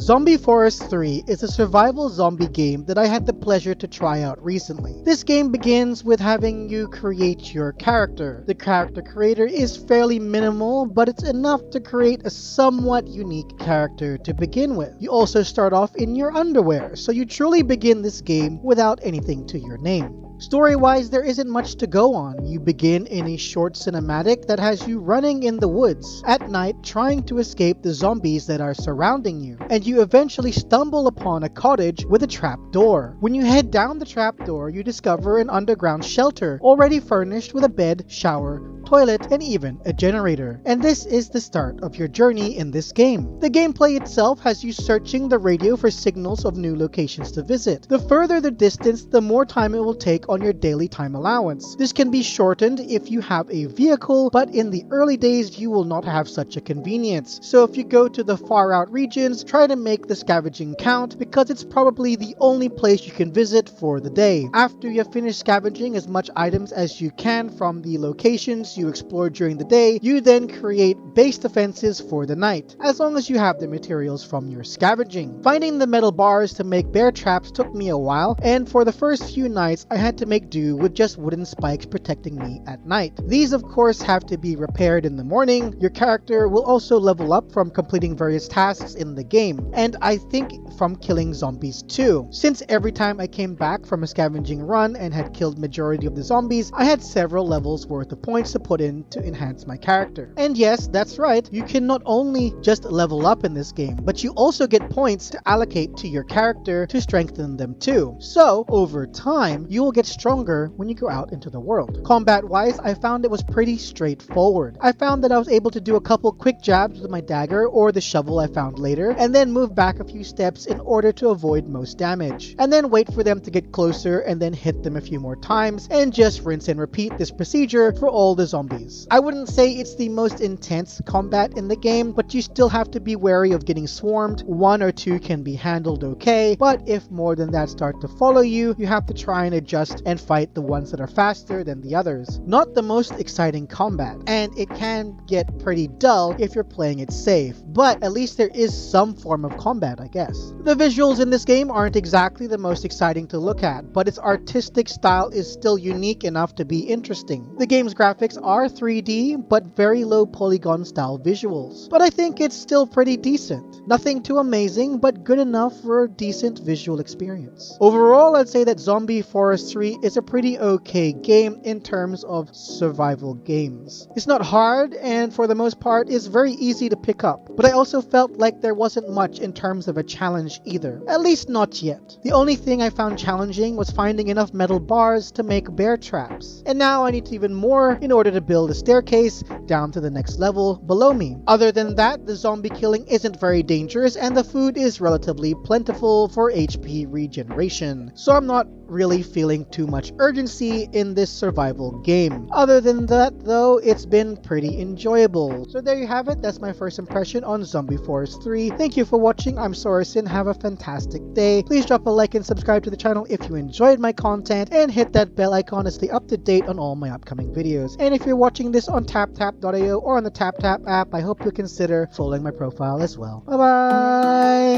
Zombie Forest 3 is a survival zombie game that I had the pleasure to try out recently. This game begins with having you create your character. The character creator is fairly minimal, but it's enough to create a somewhat unique character to begin with. You also start off in your underwear, so you truly begin this game without anything to your name. Story-wise, there isn't much to go on. You begin in a short cinematic that has you running in the woods at night trying to escape the zombies that are surrounding you, and you eventually stumble upon a cottage with a trap door. When you head down the trap door, you discover an underground shelter already furnished with a bed, shower, toilet, and even a generator. And this is the start of your journey in this game. The gameplay itself has you searching the radio for signals of new locations to visit. The further the distance, the more time it will take on your daily time allowance. This can be shortened if you have a vehicle, but in the early days you will not have such a convenience. So if you go to the far out regions, try to make the scavenging count, because it's probably the only place you can visit for the day. After you have finished scavenging as much items as you can from the locations you explore during the day, you then create base defenses for the night, as long as you have the materials from your scavenging. Finding the metal bars to make bear traps took me a while, and for the first few nights I had to make do with just wooden spikes protecting me at night. These of course have to be repaired in the morning. Your character will also level up from completing various tasks in the game, and I think from killing zombies too. Since every time I came back from a scavenging run and had killed majority of the zombies, I had several levels worth of points to put in to enhance my character. And yes, that's right, you can not only just level up in this game, but you also get points to allocate to your character to strengthen them too. So over time, you will get stronger when you go out into the world. Combat wise, I found it was pretty straightforward. I found that I was able to do a couple quick jabs with my dagger or the shovel I found later, and then move back a few steps in order to avoid most damage, and then wait for them to get closer and then hit them a few more times, and just rinse and repeat this procedure for all the zombies. I wouldn't say it's the most intense combat in the game, but you still have to be wary of getting swarmed. One or two can be handled okay, but if more than that start to follow you, you have to try and adjust and fight the ones that are faster than the others. Not the most exciting combat, and it can get pretty dull if you're playing it safe, but at least there is some form of combat, I guess. The visuals in this game aren't exactly the most exciting to look at, but its artistic style is still unique enough to be interesting. The game's graphics are 3D, but very low polygon style visuals, but I think it's still pretty decent. Nothing too amazing, but good enough for a decent visual experience. Overall, I'd say that Zombie Forest 3 is a pretty okay game in terms of survival games. It's not hard, and for the most part is very easy to pick up, but I also felt like there wasn't much in terms of a challenge either, at least not yet. The only thing I found challenging was finding enough metal bars to make bear traps, and now I need even more in order to build a staircase down to the next level below me. Other than that, the zombie killing isn't very dangerous, and the food is relatively plentiful for HP regeneration, so I'm not really feeling too much urgency in this survival game. Other than that though, it's been pretty enjoyable. So there you have it, that's my first impression on Zombie Forest 3. Thank you for watching, I'm Sorensen, have a fantastic day. Please drop a like and subscribe to the channel if you enjoyed my content, and hit that bell icon to stay up to date on all my upcoming videos. And if you're watching this on TapTap.io or on the TapTap app, I hope you'll consider following my profile as well. Bye bye!